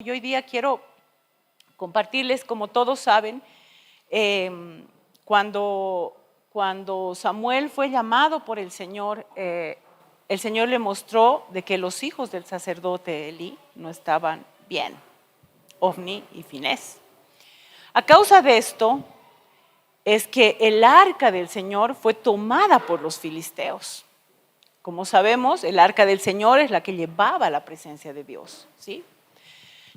Y hoy día quiero compartirles, como todos saben, cuando Samuel fue llamado por el Señor le mostró de que los hijos del sacerdote Elí no estaban bien, Ofni y Finés. A causa de esto es que el arca del Señor fue tomada por los filisteos. Como sabemos, el arca del Señor es la que llevaba la presencia de Dios, ¿sí?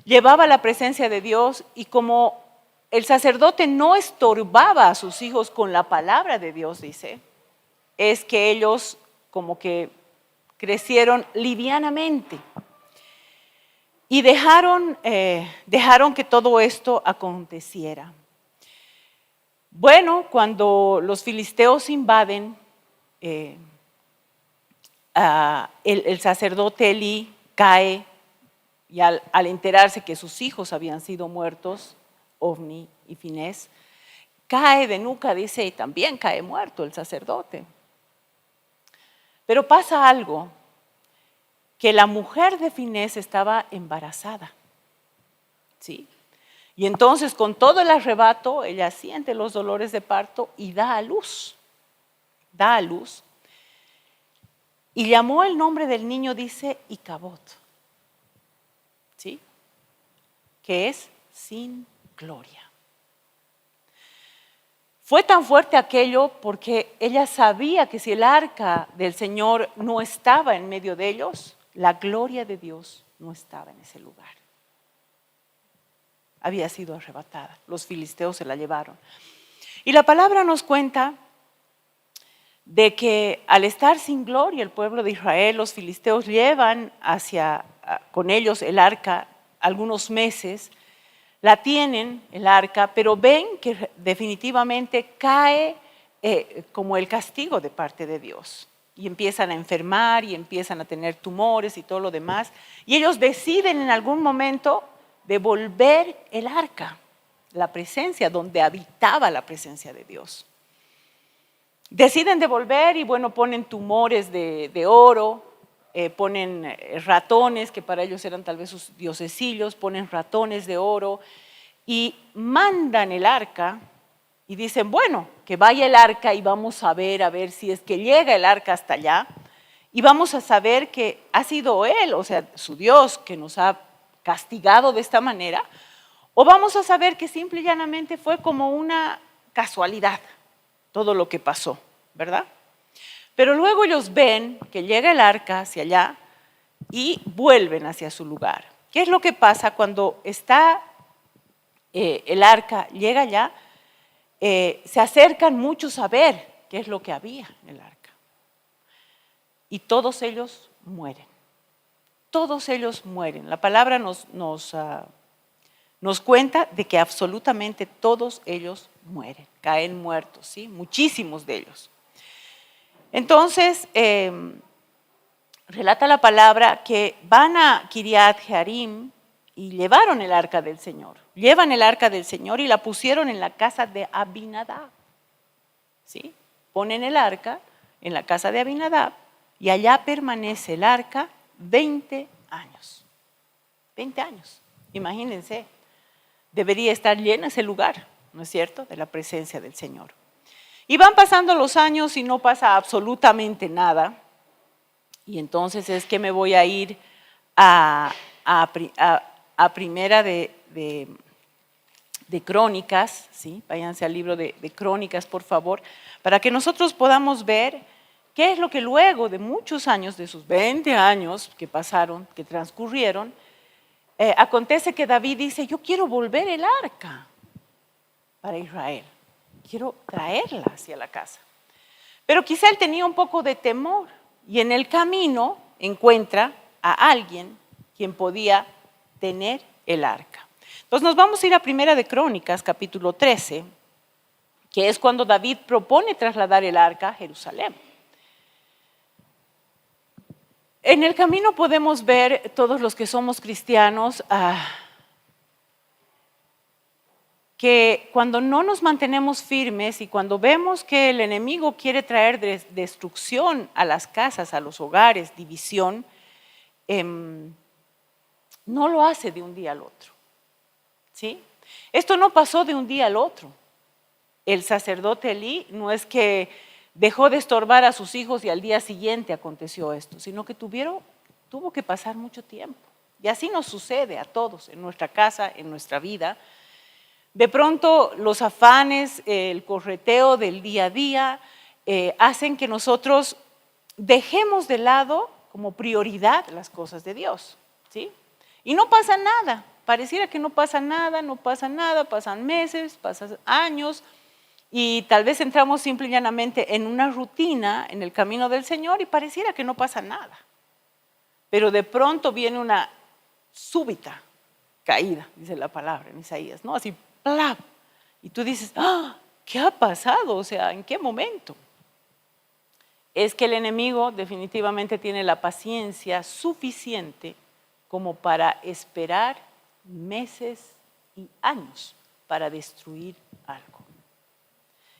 Llevaba la presencia de Dios, y como el sacerdote no estorbaba a sus hijos con la palabra de Dios, dice, es que ellos como que crecieron livianamente y dejaron que todo esto aconteciera. Bueno, cuando los filisteos invaden, el sacerdote Elí cae. Y al enterarse que sus hijos habían sido muertos, Ofni y Finés, cae de nuca, dice, y también cae muerto el sacerdote. Pero pasa algo, que la mujer de Finés estaba embarazada, ¿sí? Y entonces, con todo el arrebato, ella siente los dolores de parto y da a luz. Da a luz. Y llamó el nombre del niño, dice, Icabod, ¿sí? Que es sin gloria. Fue tan fuerte aquello porque ella sabía que si el arca del Señor no estaba en medio de ellos, la gloria de Dios no estaba en ese lugar. Había sido arrebatada, los filisteos se la llevaron. Y la palabra nos cuenta de que al estar sin gloria el pueblo de Israel, los filisteos llevan con ellos el arca algunos meses. La tienen, el arca, pero ven que definitivamente cae como el castigo de parte de Dios. Y empiezan a enfermar y empiezan a tener tumores y todo lo demás. Y ellos deciden en algún momento devolver el arca, la presencia, donde habitaba la presencia de Dios. Deciden devolver y bueno, ponen tumores de oro, ponen ratones, que para ellos eran tal vez sus diosecillos, ponen ratones de oro y mandan el arca y dicen, bueno, que vaya el arca y vamos a ver si es que llega el arca hasta allá y vamos a saber que ha sido él, o sea, su Dios, que nos ha castigado de esta manera, o vamos a saber que simple y llanamente fue como una casualidad todo lo que pasó, ¿verdad? Pero luego ellos ven que llega el arca hacia allá y vuelven hacia su lugar. ¿Qué es lo que pasa cuando está el arca, llega allá? Se acercan muchos a ver qué es lo que había en el arca. Y todos ellos mueren. Todos ellos mueren. La palabra nos cuenta de que absolutamente todos ellos mueren, caen muertos, ¿sí? Muchísimos de ellos. Entonces, relata la palabra que van a Kiriat Jearim y llevaron el arca del Señor. Llevan el arca del Señor y la pusieron en la casa de Abinadab, ¿sí? Ponen el arca en la casa de Abinadab y allá permanece el arca 20 años. 20 años, imagínense. Debería estar lleno ese lugar, ¿no es cierto?, de la presencia del Señor. Y van pasando los años y no pasa absolutamente nada. Y entonces es que me voy a ir a Primera de Crónicas, ¿sí? Váyanse al libro de Crónicas, por favor, para que nosotros podamos ver qué es lo que luego de muchos años, de sus 20 años que pasaron, que transcurrieron, acontece que David dice, yo quiero volver el arca para Israel, quiero traerla hacia la casa. Pero quizá él tenía un poco de temor y en el camino encuentra a alguien quien podía tener el arca. Entonces nos vamos a ir a Primera de Crónicas, capítulo 13, que es cuando David propone trasladar el arca a Jerusalén. En el camino podemos ver, todos los que somos cristianos, que cuando no nos mantenemos firmes y cuando vemos que el enemigo quiere traer destrucción a las casas, a los hogares, división, no lo hace de un día al otro. ¿Sí? Esto no pasó de un día al otro. El sacerdote Elí no es que dejó de estorbar a sus hijos y al día siguiente aconteció esto, sino que tuvo que pasar mucho tiempo. Y así nos sucede a todos, en nuestra casa, en nuestra vida. De pronto los afanes, el correteo del día a día hacen que nosotros dejemos de lado como prioridad las cosas de Dios, ¿sí? Y no pasa nada, pareciera que no pasa nada, pasan meses, pasan años y tal vez entramos simple y llanamente en una rutina en el camino del Señor y pareciera que no pasa nada. Pero de pronto viene una súbita caída, dice la palabra en Isaías, ¿no? Así, ¡plap! Y tú dices, ¡ah! ¿Qué ha pasado? O sea, ¿en qué momento? Es que el enemigo definitivamente tiene la paciencia suficiente como para esperar meses y años para destruir algo.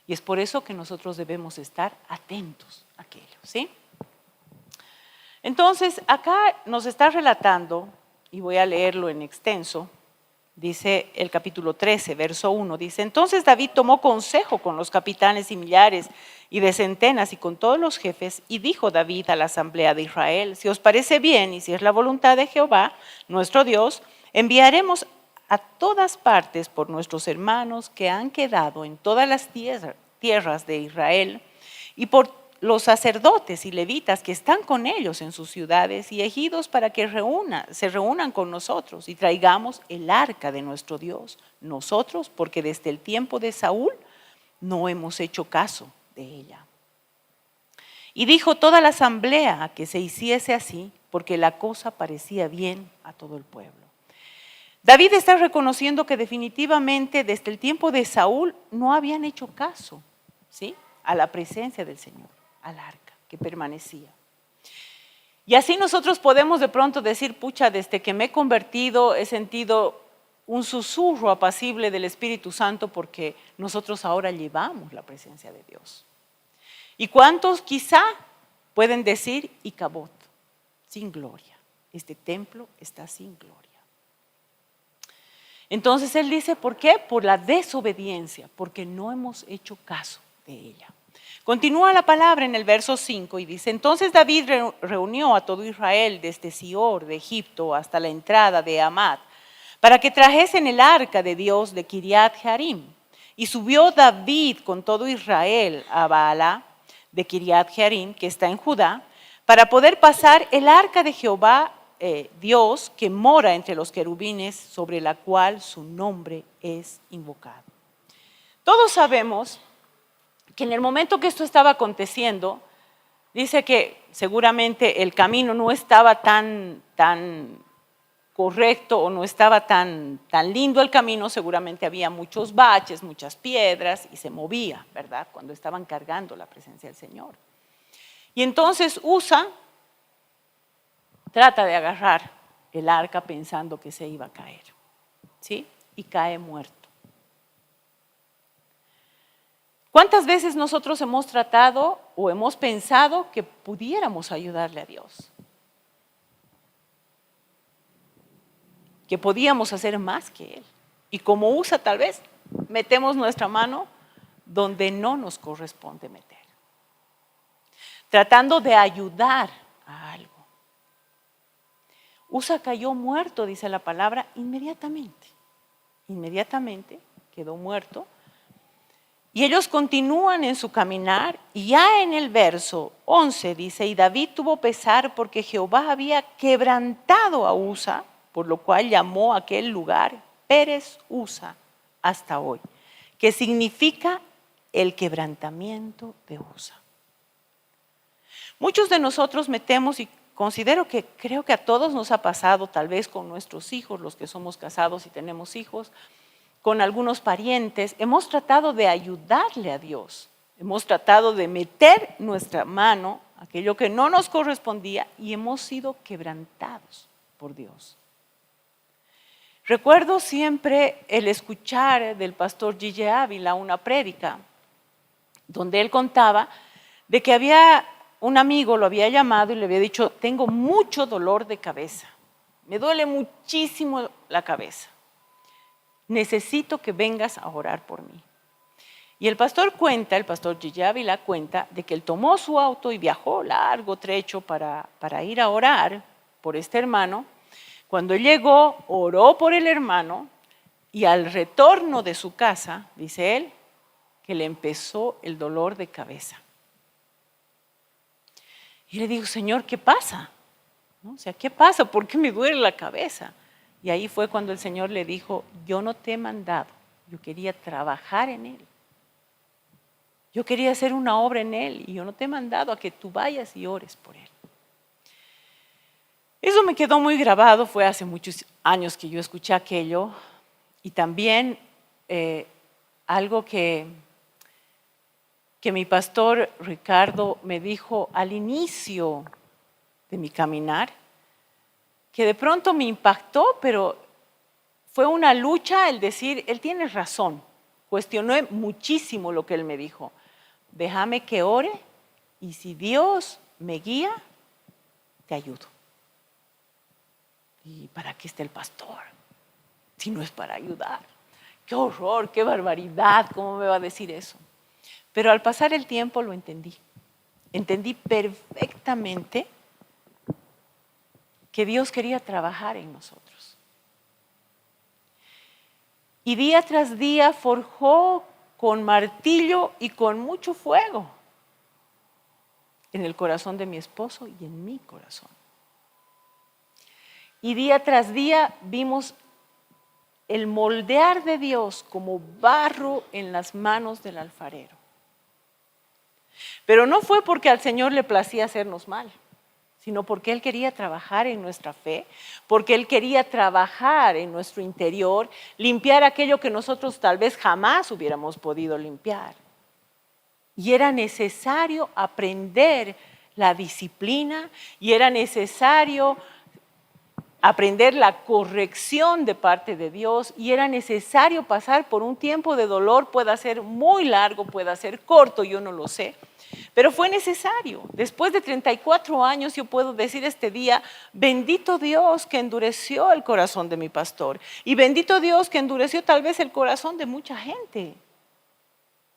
Y es por eso que nosotros debemos estar atentos a aquello, ¿sí? Entonces, acá nos está relatando, y voy a leerlo en extenso, dice el capítulo 13, verso 1, dice, entonces David tomó consejo con los capitanes y millares y de centenas y con todos los jefes, y dijo David a la asamblea de Israel, si os parece bien y si es la voluntad de Jehová, nuestro Dios, enviaremos a todas partes por nuestros hermanos que han quedado en todas las tierras de Israel y por los sacerdotes y levitas que están con ellos en sus ciudades y ejidos para que se reúnan con nosotros y traigamos el arca de nuestro Dios, nosotros, porque desde el tiempo de Saúl no hemos hecho caso de ella. Y dijo toda la asamblea que se hiciese así, porque la cosa parecía bien a todo el pueblo. David está reconociendo que definitivamente desde el tiempo de Saúl no habían hecho caso, ¿sí?, a la presencia del Señor, al arca que permanecía. Y así nosotros podemos de pronto decir, pucha, desde que me he convertido he sentido un susurro apacible del Espíritu Santo porque nosotros ahora llevamos la presencia de Dios. ¿Y cuántos quizá pueden decir, Icabod, sin gloria? Este templo está sin gloria. Entonces él dice, ¿por qué? Por la desobediencia, porque no hemos hecho caso de ella. Continúa la palabra en el verso 5 y dice, entonces David reunió a todo Israel desde Sior de Egipto hasta la entrada de Hamat, para que trajesen el arca de Dios de Kiriat Jearim. Y subió David con todo Israel a Baalá de Kiriat Jearim, que está en Judá, para poder pasar el arca de Jehová, Dios, que mora entre los querubines, sobre la cual su nombre es invocado. Todos sabemos que en el momento que esto estaba aconteciendo, dice que seguramente el camino no estaba tan correcto o no estaba tan lindo el camino, seguramente había muchos baches, muchas piedras y se movía, ¿verdad?, cuando estaban cargando la presencia del Señor. Y entonces Usa trata de agarrar el arca pensando que se iba a caer, ¿sí?, y cae muerto. ¿Cuántas veces nosotros hemos tratado o hemos pensado que pudiéramos ayudarle a Dios? Que podíamos hacer más que Él. Y como Usa tal vez, metemos nuestra mano donde no nos corresponde meter. Tratando de ayudar a algo. Usa cayó muerto, dice la palabra, inmediatamente. Inmediatamente quedó muerto. Y ellos continúan en su caminar y ya en el verso 11 dice, y David tuvo pesar porque Jehová había quebrantado a Usa, por lo cual llamó a aquel lugar Pérez Usa hasta hoy, que significa el quebrantamiento de Usa. Muchos de nosotros metemos, y considero que creo que a todos nos ha pasado, tal vez con nuestros hijos, los que somos casados y tenemos hijos, con algunos parientes, hemos tratado de ayudarle a Dios, hemos tratado de meter nuestra mano, aquello que no nos correspondía, y hemos sido quebrantados por Dios. Recuerdo siempre el escuchar del pastor Gille Ávila una prédica, donde él contaba de que había un amigo, lo había llamado y le había dicho, tengo mucho dolor de cabeza. me duele muchísimo la cabeza. Necesito que vengas a orar por mí. Y el pastor Gigi Ávila cuenta de que él tomó su auto y viajó largo trecho para ir a orar por este hermano. Cuando él llegó, oró por el hermano y al retorno de su casa, dice él, que le empezó el dolor de cabeza. Y le digo, Señor, ¿qué pasa? ¿No? O sea, ¿qué pasa? ¿Por qué me duele la cabeza? Y ahí fue cuando el Señor le dijo, yo no te he mandado, yo quería trabajar en él. Yo quería hacer una obra en él y yo no te he mandado a que tú vayas y ores por él. Eso me quedó muy grabado, fue hace muchos años que yo escuché aquello y también algo que mi pastor Ricardo me dijo al inicio de mi caminar, que de pronto me impactó, pero fue una lucha el decir, él tiene razón. Cuestioné muchísimo lo que él me dijo. Déjame que ore y si Dios me guía, te ayudo. ¿Y para qué está el pastor? Si no es para ayudar. ¡Qué horror, qué barbaridad! ¿Cómo me va a decir eso? Pero al pasar el tiempo lo entendí. Entendí perfectamente que Dios quería trabajar en nosotros. Y día tras día forjó con martillo y con mucho fuego en el corazón de mi esposo y en mi corazón. Y día tras día vimos el moldear de Dios como barro en las manos del alfarero. Pero no fue porque al Señor le placía hacernos mal, sino porque Él quería trabajar en nuestra fe, porque Él quería trabajar en nuestro interior, limpiar aquello que nosotros tal vez jamás hubiéramos podido limpiar. Y era necesario aprender la disciplina y era necesario aprender la corrección de parte de Dios y era necesario pasar por un tiempo de dolor, pueda ser muy largo, pueda ser corto, yo no lo sé, pero fue necesario. Después de 34 años yo puedo decir este día, bendito Dios que endureció el corazón de mi pastor y bendito Dios que endureció tal vez el corazón de mucha gente,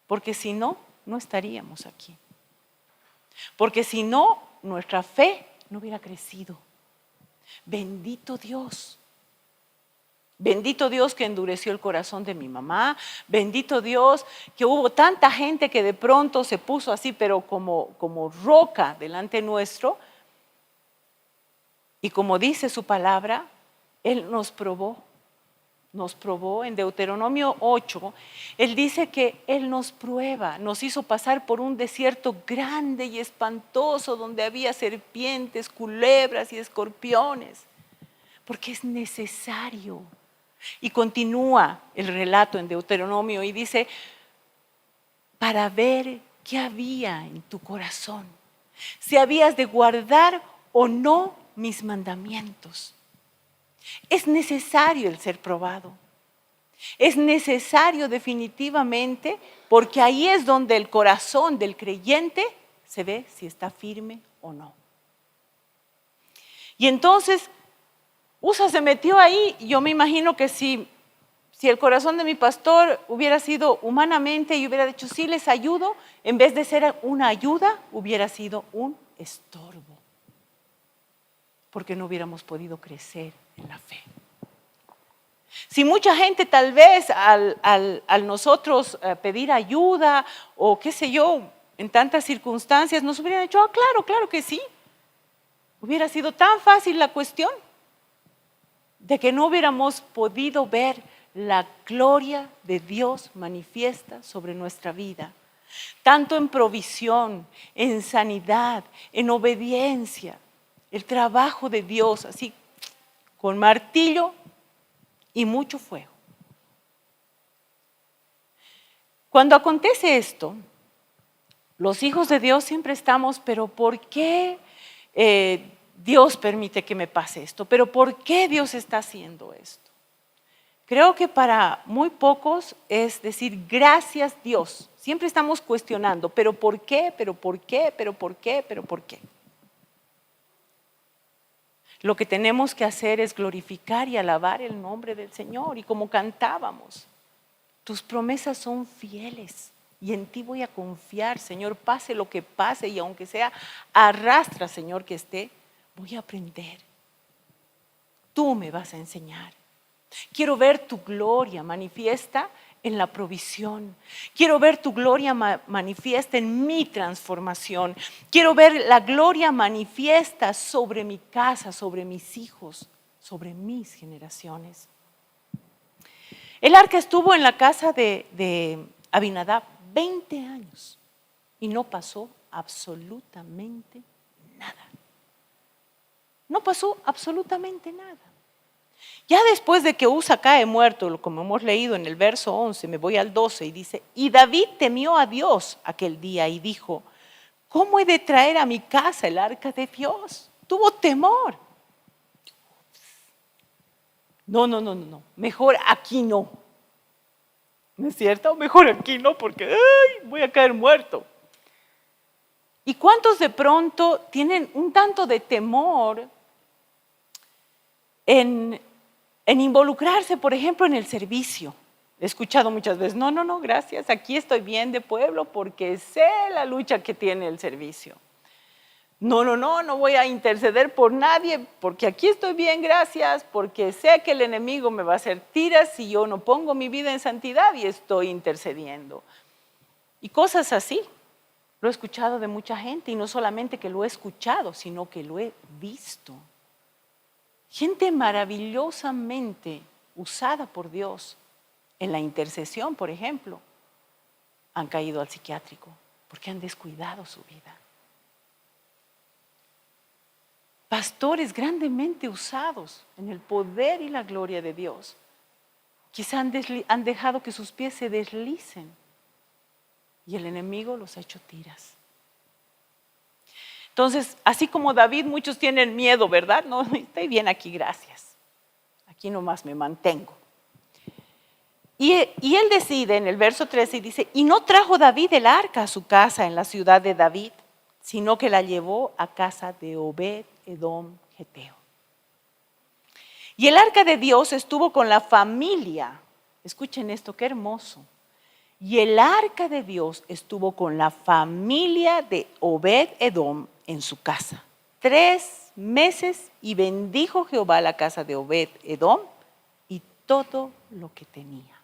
porque si no, no estaríamos aquí. Porque si no, nuestra fe no hubiera crecido. Bendito Dios. Bendito Dios que endureció el corazón de mi mamá. Bendito Dios que hubo tanta gente que de pronto se puso así, pero como roca delante nuestro. Y como dice su palabra, Él nos probó en Deuteronomio 8, Él dice que Él nos prueba, nos hizo pasar por un desierto grande y espantoso donde había serpientes, culebras y escorpiones, porque es necesario. Y continúa el relato en Deuteronomio y dice, para ver qué había en tu corazón, si habías de guardar o no mis mandamientos. Es necesario el ser probado. Es necesario definitivamente porque ahí es donde el corazón del creyente se ve si está firme o no. Y entonces Usa se metió ahí y yo me imagino que si el corazón de mi pastor hubiera sido humanamente y hubiera dicho sí les ayudo, en vez de ser una ayuda hubiera sido un estorbo. Porque no hubiéramos podido crecer en la fe. Si mucha gente tal vez al nosotros pedir ayuda o qué sé yo, en tantas circunstancias nos hubieran dicho, claro que sí. Hubiera sido tan fácil la cuestión de que no hubiéramos podido ver la gloria de Dios manifiesta sobre nuestra vida. Tanto en provisión, en sanidad, en obediencia. El trabajo de Dios, así, con martillo y mucho fuego. Cuando acontece esto, los hijos de Dios siempre estamos, pero ¿por qué Dios permite que me pase esto? ¿Pero por qué Dios está haciendo esto? Creo que para muy pocos es decir, gracias Dios. Siempre estamos cuestionando, ¿pero por qué? ¿Pero por qué? ¿Pero por qué? ¿Pero por qué? Lo que tenemos que hacer es glorificar y alabar el nombre del Señor. Y como cantábamos, tus promesas son fieles y en ti voy a confiar, Señor, pase lo que pase y aunque sea arrastra, Señor, que esté, voy a aprender. Tú me vas a enseñar. Quiero ver tu gloria manifiesta en la provisión. Quiero ver tu gloria manifiesta en mi transformación. Quiero ver la gloria manifiesta sobre mi casa, sobre mis hijos, sobre mis generaciones. El arca estuvo en la casa de Abinadab 20 años y no pasó absolutamente nada. No pasó absolutamente nada. Ya después de que Usa cae muerto, como hemos leído en el verso 11, me voy al 12 y dice, y David temió a Dios aquel día y dijo, ¿cómo he de traer a mi casa el arca de Dios? Tuvo temor. No, mejor aquí no. ¿No es cierto? Mejor aquí no porque voy a caer muerto. ¿Y cuántos de pronto tienen un tanto de temor en involucrarse, por ejemplo, en el servicio? He escuchado muchas veces, no, gracias, aquí estoy bien de pueblo porque sé la lucha que tiene el servicio. No voy a interceder por nadie porque aquí estoy bien, gracias, porque sé que el enemigo me va a hacer tiras si yo no pongo mi vida en santidad y estoy intercediendo. Y cosas así. Lo he escuchado de mucha gente y no solamente que lo he escuchado, sino que lo he visto. Gente maravillosamente usada por Dios en la intercesión, por ejemplo, han caído al psiquiátrico porque han descuidado su vida. Pastores grandemente usados en el poder y la gloria de Dios, quizá han dejado que sus pies se deslicen y el enemigo los ha hecho tiras. Entonces, así como David, muchos tienen miedo, ¿verdad? No, estoy bien aquí, gracias. Aquí nomás me mantengo. Y él decide en el verso 13 y dice, y no trajo David el arca a su casa en la ciudad de David, sino que la llevó a casa de Obed-Edom Geteo. Y el arca de Dios estuvo con la familia, escuchen esto, qué hermoso. Y el arca de Dios estuvo con la familia de Obed-Edom en su casa 3 meses y bendijo Jehová la casa de Obed-Edom y todo lo que tenía.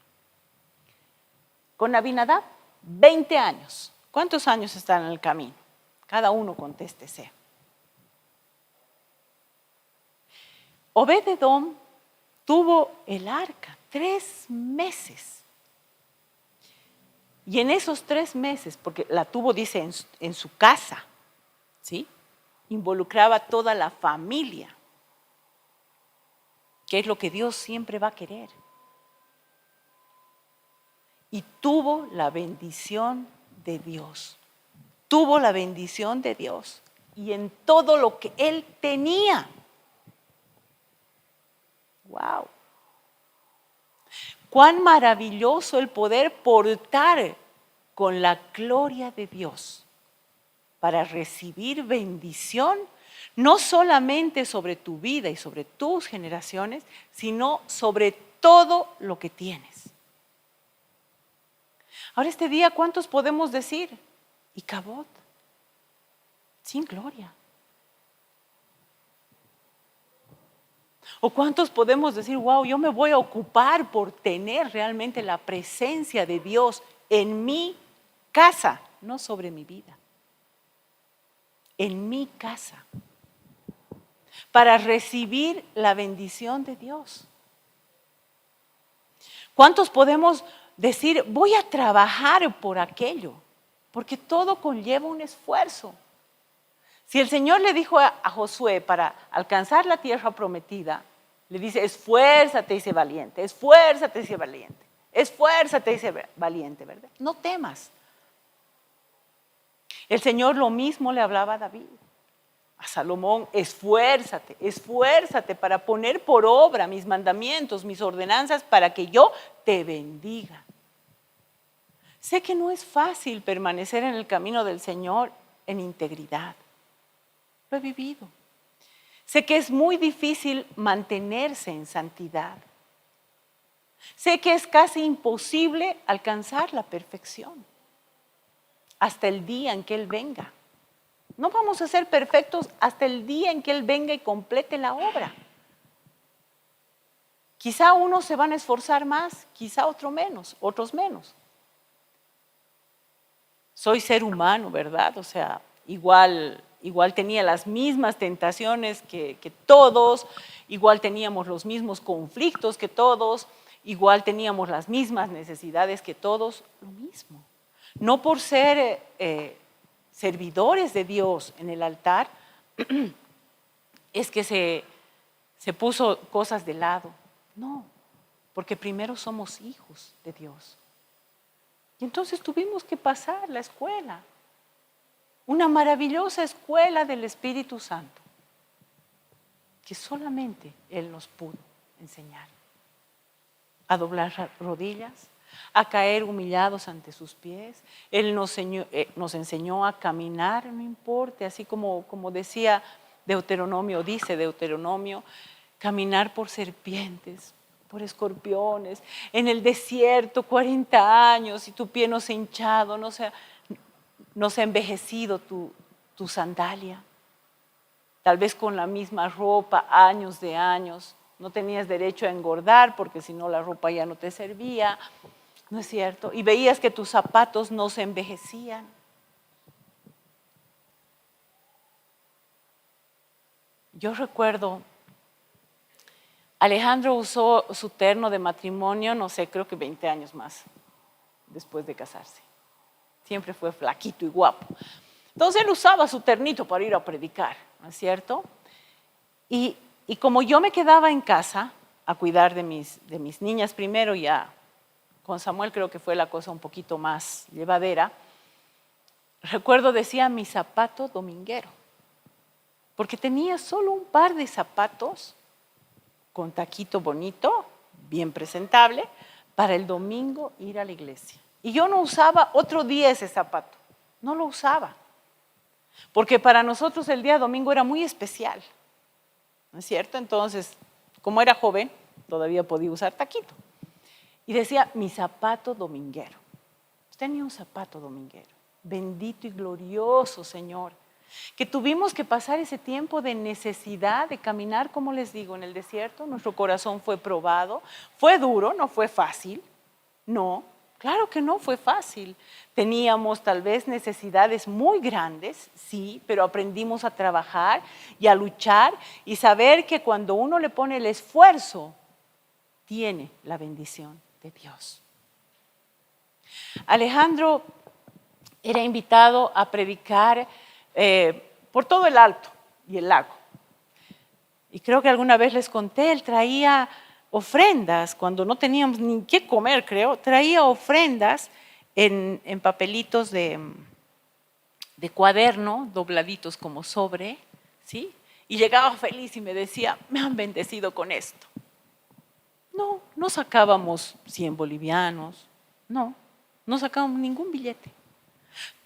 Con Abinadab, 20 años. ¿Cuántos años están en el camino? Cada uno contéstese. Obed-Edom tuvo el arca 3 meses. Y en esos 3 meses, porque la tuvo, dice, en su casa, ¿sí? Involucraba a toda la familia, que es lo que Dios siempre va a querer. Y tuvo la bendición de Dios. Tuvo la bendición de Dios. Y en todo lo que él tenía. ¡Wow! Cuán maravilloso el poder portar con la gloria de Dios para recibir bendición, no solamente sobre tu vida y sobre tus generaciones, sino sobre todo lo que tienes. Ahora este día, ¿cuántos podemos decir? Icabod, sin gloria. ¿O cuántos podemos decir, wow, yo me voy a ocupar por tener realmente la presencia de Dios en mi casa, no sobre mi vida? En mi casa, para recibir la bendición de Dios. ¿Cuántos podemos decir, voy a trabajar por aquello? Porque todo conlleva un esfuerzo. Si el Señor le dijo a Josué para alcanzar la tierra prometida, le dice, esfuérzate y sé valiente, esfuérzate y sé valiente, esfuérzate y sé valiente, ¿verdad? No temas. El Señor lo mismo le hablaba a David, a Salomón, esfuérzate, esfuérzate para poner por obra mis mandamientos, mis ordenanzas, para que yo te bendiga. Sé que no es fácil permanecer en el camino del Señor en integridad. Lo he vivido. Sé que es muy difícil mantenerse en santidad. Sé que es casi imposible alcanzar la perfección hasta el día en que Él venga. No vamos a ser perfectos hasta el día en que Él venga y complete la obra. Quizá unos se van a esforzar más, quizá otros menos. Soy ser humano, ¿verdad? O sea, igual tenía las mismas tentaciones que todos, igual teníamos los mismos conflictos que todos, igual teníamos las mismas necesidades que todos, lo mismo. No por ser servidores de Dios en el altar, es que se puso cosas de lado. No, porque primero somos hijos de Dios. Y entonces tuvimos que pasar la escuela, una maravillosa escuela del Espíritu Santo, que solamente Él nos pudo enseñar. A doblar rodillas, a caer humillados ante sus pies. Él nos enseñó a caminar, no importa, así como decía Deuteronomio, dice Deuteronomio, caminar por serpientes, por escorpiones, en el desierto 40 años y tu pie no se ha hinchado, no se ha envejecido tu sandalia. Tal vez con la misma ropa, años de años. No tenías derecho a engordar porque si no la ropa ya no te servía, ¿no es cierto? Y veías que tus zapatos no se envejecían. Yo recuerdo, Alejandro usó su terno de matrimonio, no sé, creo que 20 años más después de casarse. Siempre fue flaquito y guapo. Entonces él usaba su ternito para ir a predicar, ¿no es cierto? Y como yo me quedaba en casa a cuidar de mis niñas primero, ya con Samuel creo que fue la cosa un poquito más llevadera, recuerdo decía mi zapato dominguero, porque tenía solo un par de zapatos con taquito bonito, bien presentable, para el domingo ir a la iglesia. Y yo no usaba otro día ese zapato, no lo usaba, porque para nosotros el día domingo era muy especial, ¿no es cierto? Entonces, como era joven, todavía podía usar taquito. Y decía, mi zapato dominguero. Tenía un zapato dominguero. Bendito y glorioso Señor, que tuvimos que pasar ese tiempo de necesidad de caminar, como les digo, en el desierto. Nuestro corazón fue probado, fue duro, no fue fácil. No, claro que no fue fácil. Teníamos tal vez necesidades muy grandes, sí, pero aprendimos a trabajar y a luchar y saber que cuando uno le pone el esfuerzo, tiene la bendición de Dios. Alejandro era invitado a predicar por todo el Alto y el Lago. Y creo que alguna vez les conté, él traía ofrendas, cuando no teníamos ni qué comer, creo, traía ofrendas en papelitos de cuaderno, dobladitos como sobre, ¿sí? Y llegaba feliz y me decía, me han bendecido con esto. No sacábamos 100 bolivianos, no sacábamos ningún billete.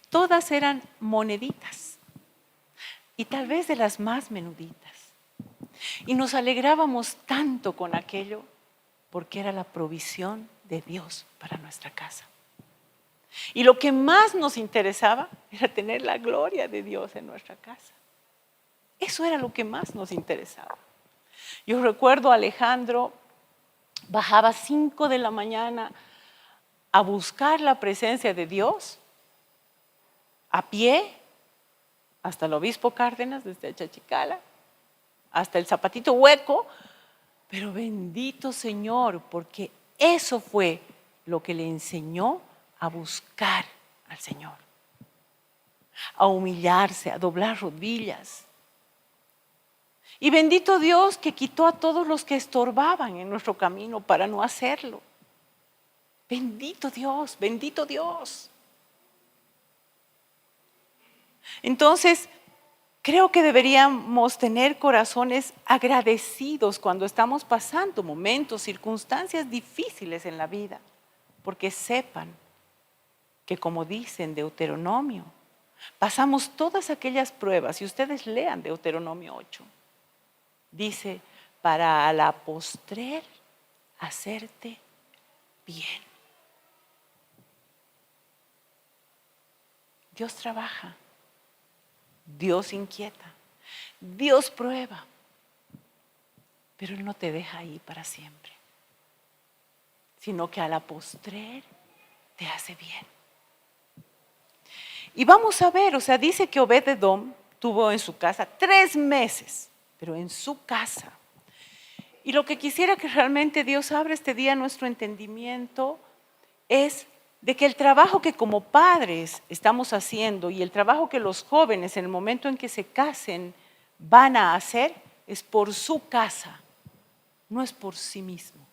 Todas eran moneditas y tal vez de las más menuditas. Y nos alegrábamos tanto con aquello porque era la provisión de Dios para nuestra casa. Y lo que más nos interesaba era tener la gloria de Dios en nuestra casa. Eso era lo que más nos interesaba. Yo recuerdo a Alejandro, bajaba 5 de la mañana a buscar la presencia de Dios a pie hasta el Obispo Cárdenas, desde Chachicala, hasta el Zapatito Hueco, pero bendito Señor, porque eso fue lo que le enseñó a buscar al Señor, a humillarse, a doblar rodillas. Y bendito Dios que quitó a todos los que estorbaban en nuestro camino para no hacerlo. Bendito Dios, bendito Dios. Entonces, creo que deberíamos tener corazones agradecidos cuando estamos pasando momentos, circunstancias difíciles en la vida, porque sepan que, como dice en Deuteronomio, pasamos todas aquellas pruebas, y ustedes lean Deuteronomio 8, dice, para a la postrer hacerte bien. Dios trabaja, Dios inquieta, Dios prueba, pero Él no te deja ahí para siempre, sino que a la postrer te hace bien. Y vamos a ver, o sea, dice que Obed-Edom tuvo en su casa 3 meses, pero en su casa. Y lo que quisiera que realmente Dios abra este día nuestro entendimiento es de que el trabajo que como padres estamos haciendo y el trabajo que los jóvenes en el momento en que se casen van a hacer es por su casa, no es por sí mismo,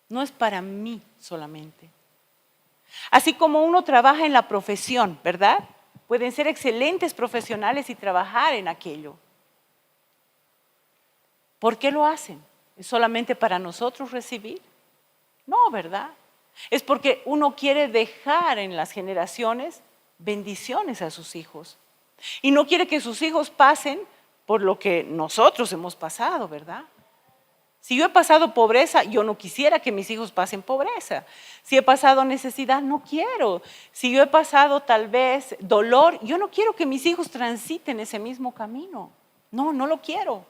no es para mí solamente. Así como uno trabaja en la profesión, ¿verdad? Pueden ser excelentes profesionales y trabajar en aquello. ¿Por qué lo hacen? ¿Es solamente para nosotros recibir? No, ¿verdad? Es porque uno quiere dejar en las generaciones bendiciones a sus hijos. Y no quiere que sus hijos pasen por lo que nosotros hemos pasado, ¿verdad? Si yo he pasado pobreza, yo no quisiera que mis hijos pasen pobreza. Si he pasado necesidad, no quiero. Si yo he pasado tal vez dolor, yo no quiero que mis hijos transiten ese mismo camino. No, no lo quiero.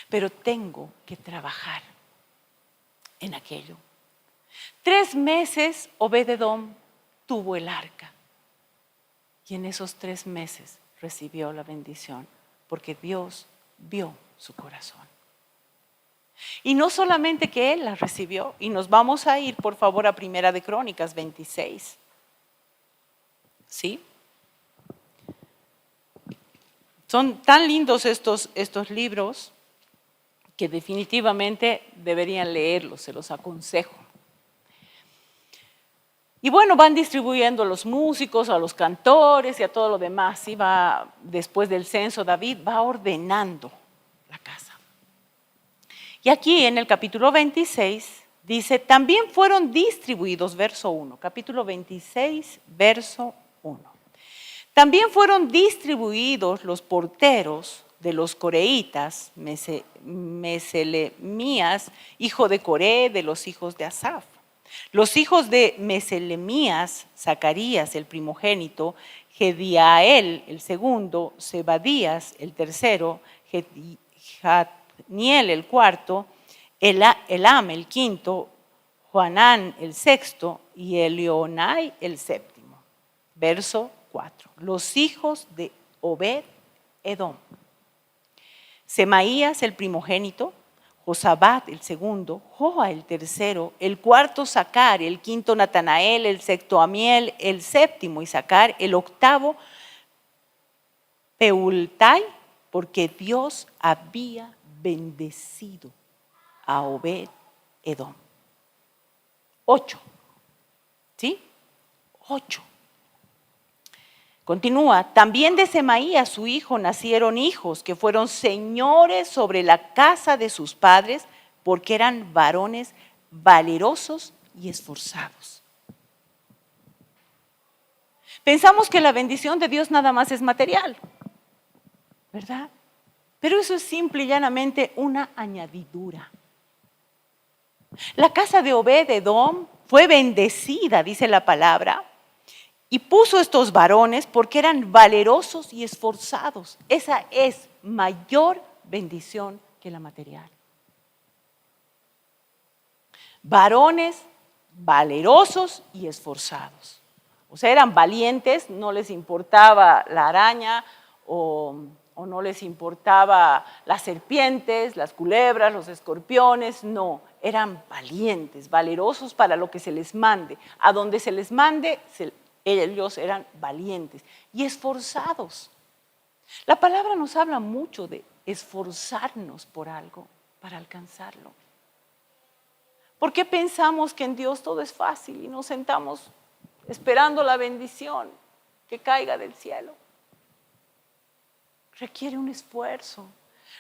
Pero tengo que trabajar en aquello. 3 meses Obed-Edom tuvo el arca. Y en esos 3 meses recibió la bendición, porque Dios vio su corazón. Y no solamente que él la recibió, y nos vamos a ir por favor a Primera de Crónicas 26. ¿Sí? Son tan lindos estos libros que definitivamente deberían leerlos, se los aconsejo. Y bueno, van distribuyendo a los músicos, a los cantores y a todo lo demás. Y va, después del censo, David va ordenando la casa. Y aquí en el capítulo 26 dice, también fueron distribuidos, verso 1, capítulo 26, verso 1. También fueron distribuidos los porteros de los coreitas, Meselemías, hijo de Coré, de los hijos de Asaf. Los hijos de Meselemías, Zacarías, el primogénito, Gediael, el segundo, Zebadías, el tercero, Jatniel, el cuarto, Elam, el quinto, Joanán, el sexto, y Elionai, el séptimo. Verso 4. Los hijos de Obed-Edom. Semaías, el primogénito, Josabad, el segundo, Joa, el tercero, el cuarto, Sacar, el quinto, Natanael, el sexto, Amiel, el séptimo, Isacar, el octavo, Peultai, porque Dios había bendecido a Obed-Edom. 8. ¿Sí? 8. Continúa, también de Semaías, su hijo, nacieron hijos que fueron señores sobre la casa de sus padres porque eran varones valerosos y esforzados. Pensamos que la bendición de Dios nada más es material, ¿verdad? Pero eso es simple y llanamente una añadidura. La casa de Obed-Edom fue bendecida, dice la palabra, y puso estos varones porque eran valerosos y esforzados. Esa es mayor bendición que la material. Varones valerosos y esforzados. O sea, eran valientes, no les importaba la araña o no les importaba las serpientes, las culebras, los escorpiones, no. Eran valientes, valerosos para lo que se les mande. A donde se les mande, ellos eran valientes y esforzados. La palabra nos habla mucho de esforzarnos por algo para alcanzarlo. ¿Por qué pensamos que en Dios todo es fácil y nos sentamos esperando la bendición que caiga del cielo? Requiere un esfuerzo,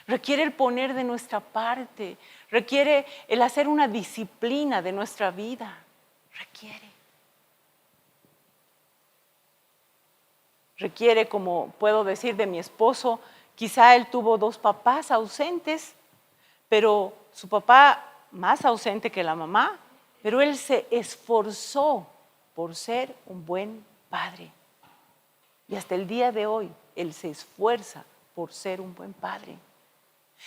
requiere el poner de nuestra parte, requiere el hacer una disciplina de nuestra vida, Requiere, como puedo decir de mi esposo, Quizá él tuvo dos papás ausentes, pero su papá más ausente que la mamá, pero él se esforzó por ser un buen padre. Y hasta el día de hoy, él se esfuerza por ser un buen padre.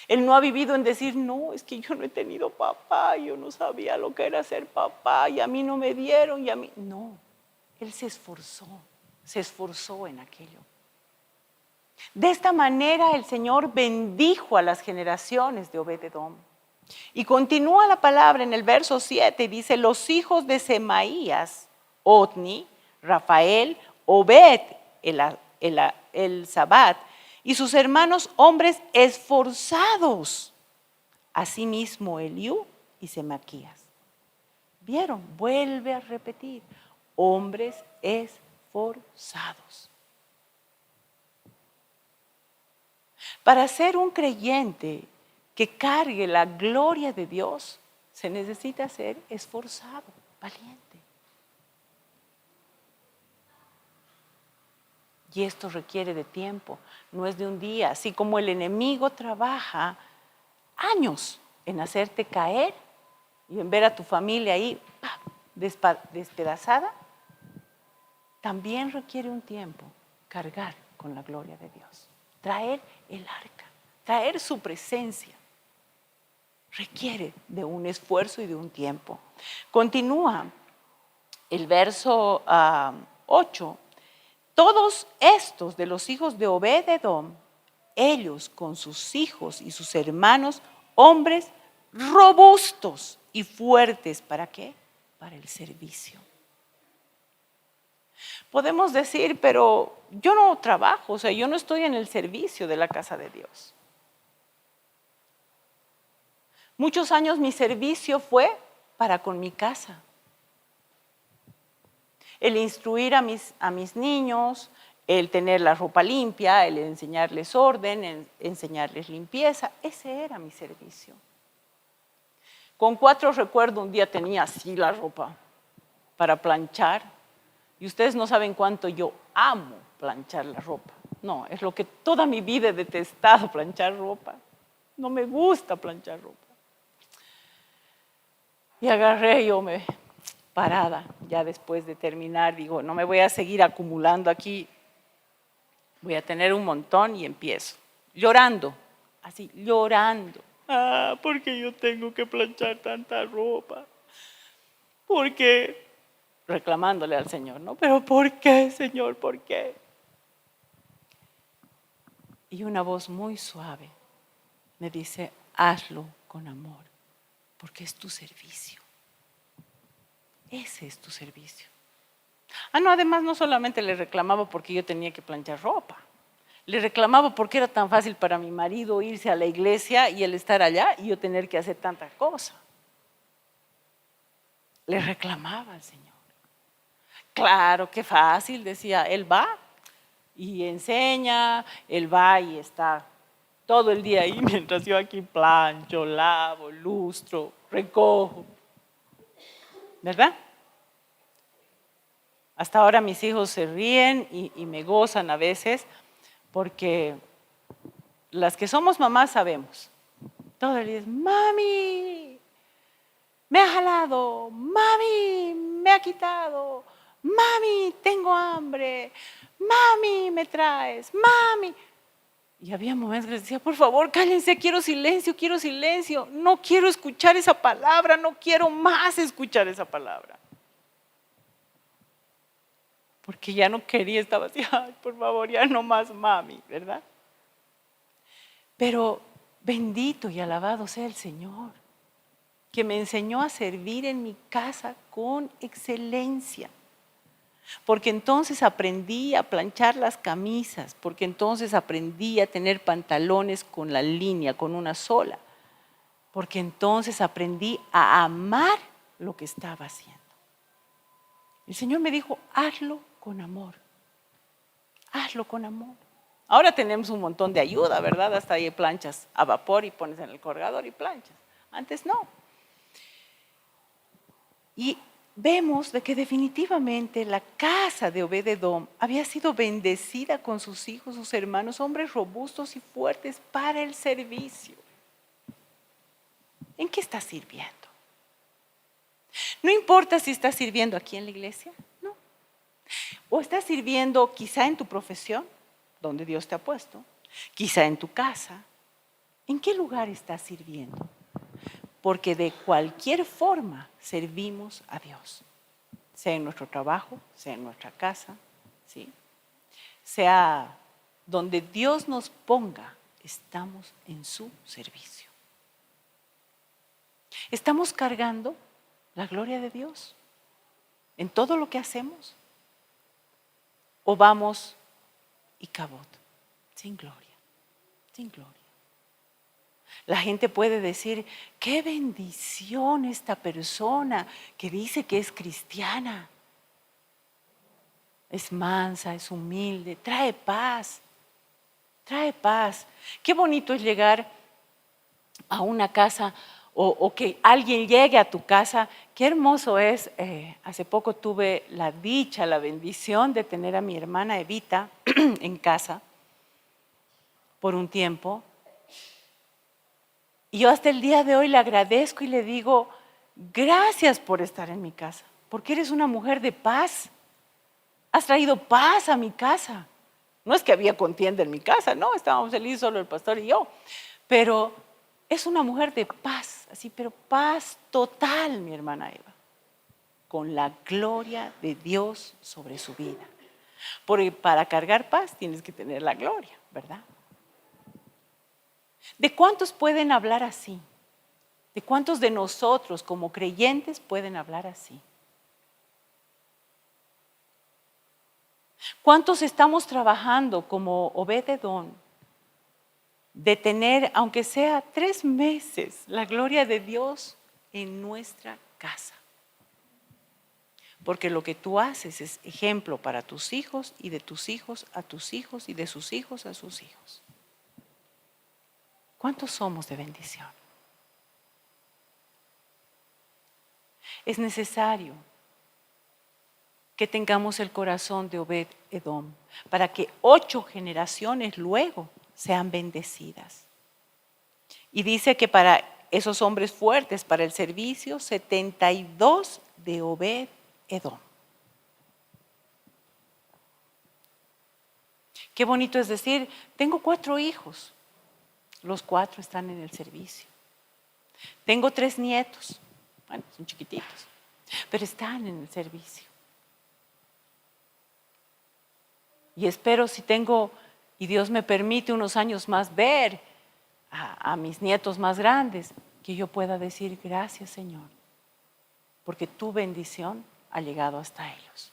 Él no ha vivido en decir, no, es que yo no he tenido papá, yo no sabía lo que era ser papá y a mí no me dieron y a mí. No, él se esforzó en aquello. De esta manera el Señor bendijo a las generaciones de Obed-Edom. Y continúa la palabra en el verso 7 y dice, los hijos de Semaías, Otni, Rafael, Obed, el Sabat, y sus hermanos hombres esforzados, asimismo Eliú y Semaquías. ¿Vieron? Vuelve a repetir, hombres esforzados. Para ser un creyente que cargue la gloria de Dios, se necesita ser esforzado, valiente. Y esto requiere de tiempo, no es de un día. Así como el enemigo trabaja años en hacerte caer y en ver a tu familia ahí despedazada, también requiere un tiempo cargar con la gloria de Dios. Traer el arca, traer su presencia, requiere de un esfuerzo y de un tiempo. Continúa el verso 8. Todos estos de los hijos de Obed-Edom, ellos con sus hijos y sus hermanos, hombres robustos y fuertes, ¿para qué? Para el servicio. Podemos decir, pero yo no trabajo, yo no estoy en el servicio de la casa de Dios. Muchos años mi servicio fue para con mi casa. El instruir a mis niños, el tener la ropa limpia, el enseñarles orden, el enseñarles limpieza, ese era mi servicio. Con 4 recuerdo un día tenía así la ropa para planchar y ustedes no saben cuánto yo amo planchar la ropa. No, es lo que toda mi vida he detestado, planchar ropa. No me gusta planchar ropa. Y agarré yo parada, ya después de terminar, digo, no me voy a seguir acumulando aquí, voy a tener un montón y empiezo, llorando, así, llorando. ¿Por qué yo tengo que planchar tanta ropa? ¿Por qué? Reclamándole al Señor, ¿no? Pero ¿por qué, Señor? ¿Por qué? Y una voz muy suave me dice, hazlo con amor, porque es tu servicio. Ese es tu servicio. No, además no solamente le reclamaba porque yo tenía que planchar ropa. Le reclamaba porque era tan fácil para mi marido irse a la iglesia y él estar allá y yo tener que hacer tanta cosa. Le reclamaba al Señor. Claro, qué fácil, decía, él va y enseña, él va y está todo el día ahí mientras yo aquí plancho, lavo, lustro, recojo. ¿Verdad? Hasta ahora mis hijos se ríen y me gozan a veces porque las que somos mamás sabemos. Todo el día es, mami, me ha jalado, mami, me ha quitado, mami, tengo hambre, mami, me traes, mami. Y había momentos que les decía, por favor, cállense, quiero silencio, no quiero escuchar esa palabra, no quiero más escuchar esa palabra. Porque ya no quería, estaba así, ay, por favor, ya no más mami, ¿verdad? Pero bendito y alabado sea el Señor, que me enseñó a servir en mi casa con excelencia. Porque entonces aprendí a planchar las camisas, porque entonces aprendí a tener pantalones con la línea, con una sola, porque entonces aprendí a amar lo que estaba haciendo. El Señor me dijo, hazlo con amor, hazlo con amor. Ahora tenemos un montón de ayuda, ¿verdad? Hasta ahí planchas a vapor y pones en el colgador y planchas. Antes no. Y vemos de que definitivamente la casa de Obed-edom había sido bendecida con sus hijos, sus hermanos, hombres robustos y fuertes para el servicio. ¿En qué estás sirviendo? No importa si estás sirviendo aquí en la iglesia, no. O estás sirviendo quizá en tu profesión, donde Dios te ha puesto, quizá en tu casa. ¿En qué lugar estás sirviendo? Porque de cualquier forma servimos a Dios, sea en nuestro trabajo, sea en nuestra casa, ¿sí? Sea donde Dios nos ponga, estamos en su servicio. ¿Estamos cargando la gloria de Dios en todo lo que hacemos? ¿O vamos y cabot, sin gloria, sin gloria? La gente puede decir, qué bendición esta persona que dice que es cristiana. Es mansa, es humilde, trae paz, trae paz. Qué bonito es llegar a una casa o que alguien llegue a tu casa. Qué hermoso es. Hace poco tuve la dicha, la bendición de tener a mi hermana Evita en casa por un tiempo. Y yo hasta el día de hoy le agradezco y le digo, gracias por estar en mi casa, porque eres una mujer de paz. Has traído paz a mi casa. No es que había contienda en mi casa, no, estábamos felices solo el pastor y yo. Pero es una mujer de paz, así, pero paz total, mi hermana Eva, con la gloria de Dios sobre su vida. Porque para cargar paz tienes que tener la gloria, ¿verdad? ¿De cuántos pueden hablar así? ¿De cuántos de nosotros como creyentes pueden hablar así? ¿Cuántos estamos trabajando como Obed-edom de tener, aunque sea 3 meses, la gloria de Dios en nuestra casa? Porque lo que tú haces es ejemplo para tus hijos y de tus hijos a tus hijos y de sus hijos a sus hijos. ¿Cuántos somos de bendición? Es necesario que tengamos el corazón de Obed-edom para que 8 generaciones luego sean bendecidas. Y dice que para esos hombres fuertes para el servicio, 72 de Obed-edom. Qué bonito es decir, tengo 4 hijos, los 4 están en el servicio. Tengo 3 nietos, bueno, son chiquititos, pero están en el servicio. Y espero si tengo, y Dios me permite unos años más ver a mis nietos más grandes, que yo pueda decir gracias Señor, porque tu bendición ha llegado hasta ellos.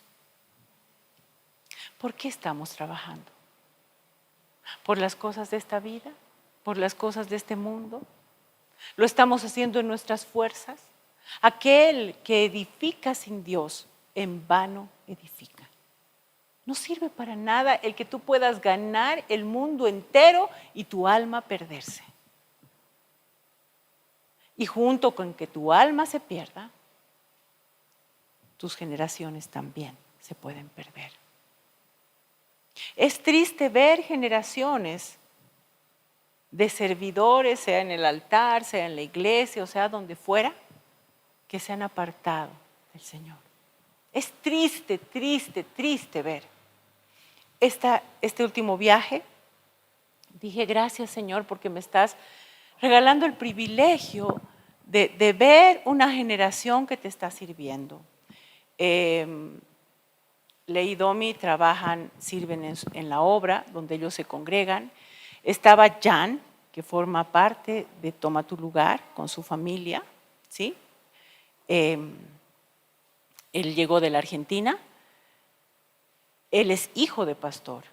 ¿Por qué estamos trabajando? ¿Por las cosas de esta vida? ¿Por las cosas de este mundo? ¿Lo estamos haciendo en nuestras fuerzas? Aquel que edifica sin Dios, en vano edifica. No sirve para nada el que tú puedas ganar el mundo entero y tu alma perderse. Y junto con que tu alma se pierda, tus generaciones también se pueden perder. Es triste ver generaciones de servidores, sea en el altar, sea en la iglesia, o sea, donde fuera, que se han apartado del Señor. Es triste, triste, triste ver. Este último viaje, dije, gracias Señor, porque me estás regalando el privilegio de ver una generación que te está sirviendo. Ley y Domi sirven en la obra donde ellos se congregan. Estaba Jan, que forma parte de Toma tu Lugar con su familia, ¿sí? Él llegó de la Argentina. Él es hijo de pastor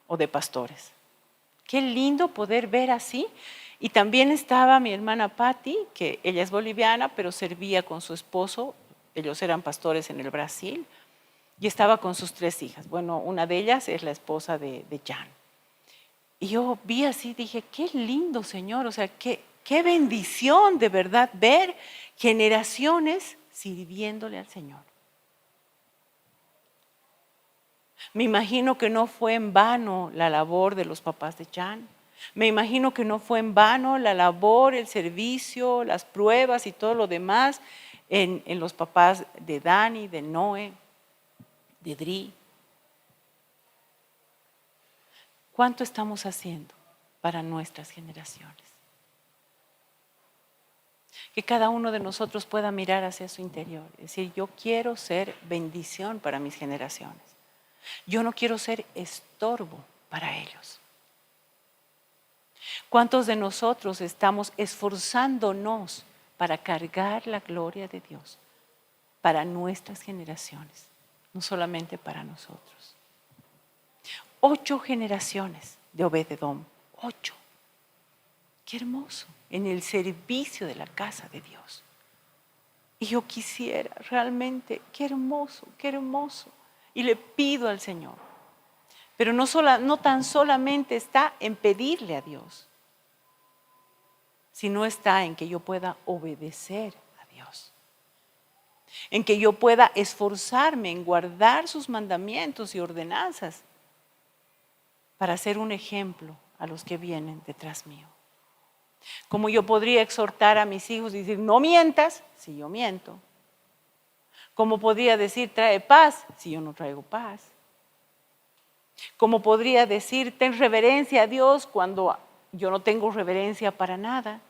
o de pastores. Qué lindo poder ver así. Y también estaba mi hermana Patti, que ella es boliviana, pero servía con su esposo. Ellos eran pastores en el Brasil. Y estaba con sus 3 hijas. Bueno, una de ellas es la esposa de Jan. Y yo vi así, dije, qué lindo, Señor. O sea, qué bendición de verdad ver generaciones sirviéndole al Señor. Me imagino que no fue en vano la labor de los papás de Jan. Me imagino que no fue en vano la labor, el servicio, las pruebas y todo lo demás en los papás de Dani, de Noé, de Dri. ¿Cuánto estamos haciendo para nuestras generaciones? Que cada uno de nosotros pueda mirar hacia su interior y decir, yo quiero ser bendición para mis generaciones. Yo no quiero ser estorbo para ellos. ¿Cuántos de nosotros estamos esforzándonos para cargar la gloria de Dios para nuestras generaciones, no solamente para nosotros? 8 generaciones de Obed-Edom, 8. Qué hermoso, en el servicio de la casa de Dios. Y yo quisiera realmente, qué hermoso, qué hermoso. Y le pido al Señor, pero no tan solamente está en pedirle a Dios, sino está en que yo pueda obedecer a Dios, en que yo pueda esforzarme en guardar sus mandamientos y ordenanzas para ser un ejemplo a los que vienen detrás mío. Como yo podría exhortar a mis hijos y decir, no mientas, si yo miento. Como podría decir, trae paz, si yo no traigo paz. Como podría decir, ten reverencia a Dios cuando yo no tengo reverencia para nada.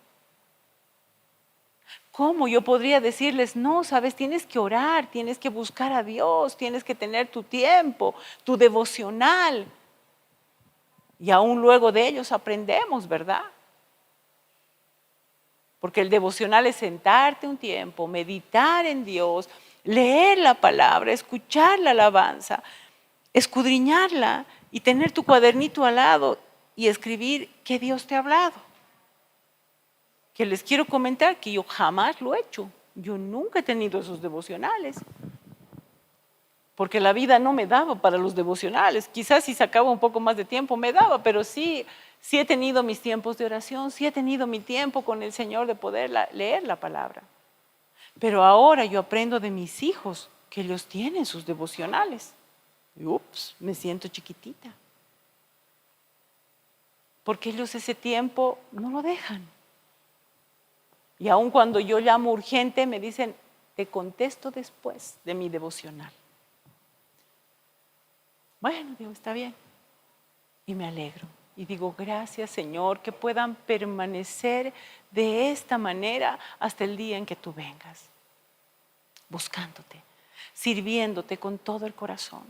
¿Cómo yo podría decirles, no, sabes, tienes que orar, tienes que buscar a Dios, tienes que tener tu tiempo, tu devocional? Y aún luego de ellos aprendemos, ¿verdad? Porque el devocional es sentarte un tiempo, meditar en Dios, leer la palabra, escuchar la alabanza, escudriñarla y tener tu cuadernito al lado y escribir qué Dios te ha hablado. Que les quiero comentar que yo jamás lo he hecho. Yo nunca he tenido esos devocionales. Porque la vida no me daba para los devocionales. Quizás si sacaba un poco más de tiempo me daba, pero sí he tenido mis tiempos de oración, sí he tenido mi tiempo con el Señor de poder leer la palabra. Pero ahora yo aprendo de mis hijos que ellos tienen sus devocionales. Y ups, me siento chiquitita. Porque ellos ese tiempo no lo dejan. Y aun cuando yo llamo urgente me dicen, te contesto después de mi devocional. Bueno, digo, está bien. Y me alegro. Y digo, gracias Señor, que puedan permanecer de esta manera hasta el día en que tú vengas. Buscándote, sirviéndote con todo el corazón.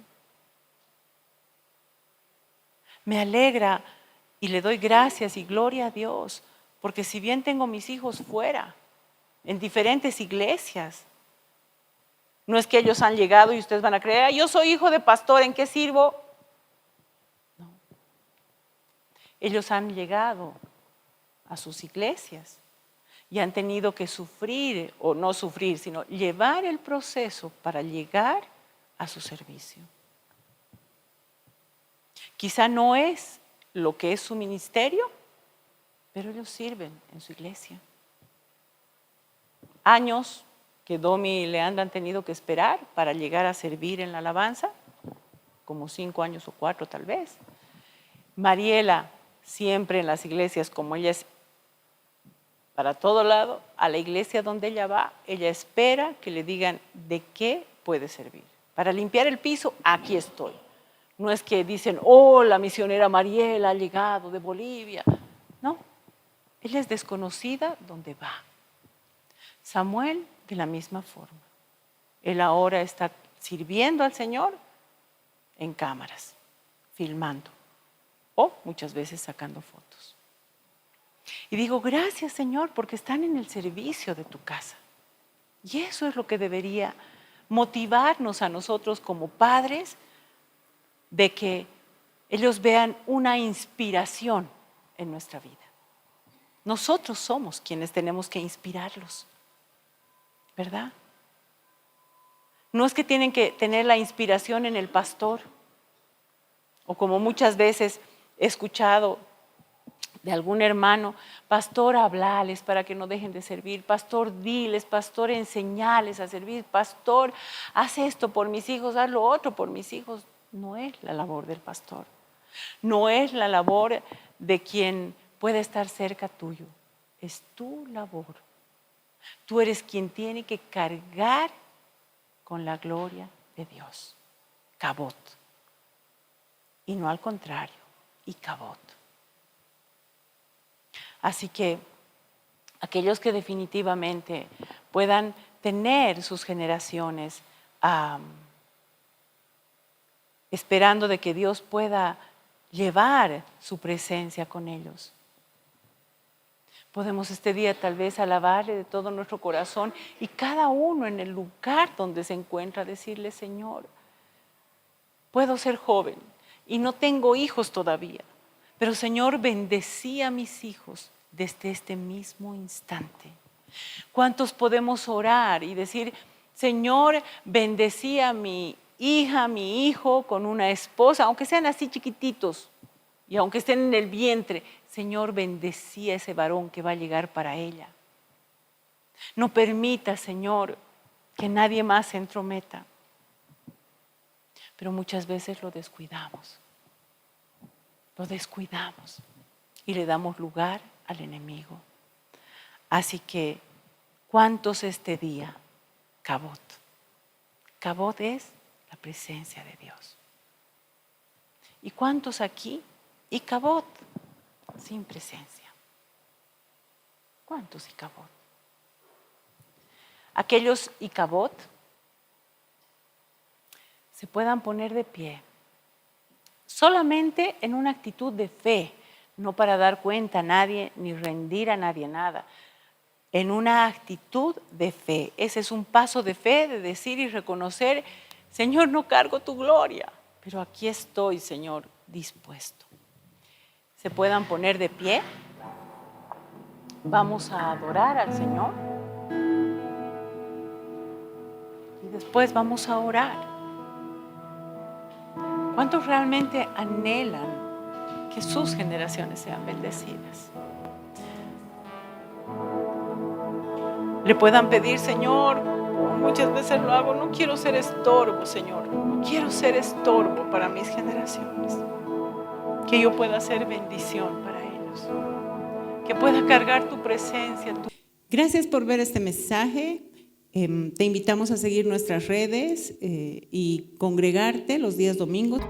Me alegra y le doy gracias y gloria a Dios, porque si bien tengo mis hijos fuera, en diferentes iglesias, no es que ellos han llegado y ustedes van a creer, yo soy hijo de pastor, ¿en qué sirvo? No. Ellos han llegado a sus iglesias y han tenido que sufrir, o no sufrir, sino llevar el proceso para llegar a su servicio. Quizá no es lo que es su ministerio, pero ellos sirven en su iglesia. Años que Domi y Leandra han tenido que esperar para llegar a servir en la alabanza, como 5 años o 4 tal vez. Mariela, siempre en las iglesias, como ella es para todo lado, a la iglesia donde ella va, ella espera que le digan de qué puede servir. Para limpiar el piso, aquí estoy. No es que dicen, oh, la misionera Mariela ha llegado de Bolivia. No, ella es desconocida donde va. Samuel, de la misma forma. Él ahora está sirviendo al Señor en cámaras, filmando o muchas veces sacando fotos. Y digo, gracias Señor, porque están en el servicio de tu casa. Y eso es lo que debería motivarnos a nosotros como padres, de que ellos vean una inspiración en nuestra vida. Nosotros somos quienes tenemos que inspirarlos, ¿verdad? No es que tienen que tener la inspiración en el pastor, o como muchas veces he escuchado de algún hermano, pastor, hablales para que no dejen de servir, pastor, diles, pastor, enseñales a servir, pastor, haz esto por mis hijos, haz lo otro por mis hijos. No es la labor del pastor, no es la labor de quien puede estar cerca tuyo, es tu labor. Tú eres quien tiene que cargar con la gloria de Dios, Cabot, y no al contrario, y Cabot. Así que aquellos que definitivamente puedan tener sus generaciones esperando de que Dios pueda llevar su presencia con ellos. Podemos este día tal vez alabarle de todo nuestro corazón y cada uno en el lugar donde se encuentra decirle, Señor, puedo ser joven y no tengo hijos todavía, pero Señor, bendecí a mis hijos desde este mismo instante. ¿Cuántos podemos orar y decir, Señor, bendecí a mi hija, mi hijo con una esposa, aunque sean así chiquititos y aunque estén en el vientre, Señor, bendecí a ese varón que va a llegar para ella. No permita, Señor, que nadie más se entrometa. Pero muchas veces lo descuidamos y le damos lugar al enemigo. Así que, ¿cuántos este día? Cabot. Cabot es la presencia de Dios. ¿Y cuántos aquí? Y Cabot, sin presencia. ¿Cuántos y Cabot? Aquellos y Cabot se puedan poner de pie, solamente en una actitud de fe, no para dar cuenta a nadie ni rendir a nadie nada, en una actitud de fe. Ese es un paso de fe, de decir y reconocer, Señor, no cargo tu gloria, pero aquí estoy, Señor, dispuesto. Se puedan poner de pie, vamos a adorar al Señor y después vamos a orar. ¿Cuántos realmente anhelan que sus generaciones sean bendecidas? Le puedan pedir, Señor, muchas veces lo hago, no quiero ser estorbo, Señor, no quiero ser estorbo para mis generaciones, que yo pueda ser bendición para ellos, que pueda cargar tu presencia. Gracias por ver este mensaje. Te invitamos a seguir nuestras redes y congregarte los días domingos.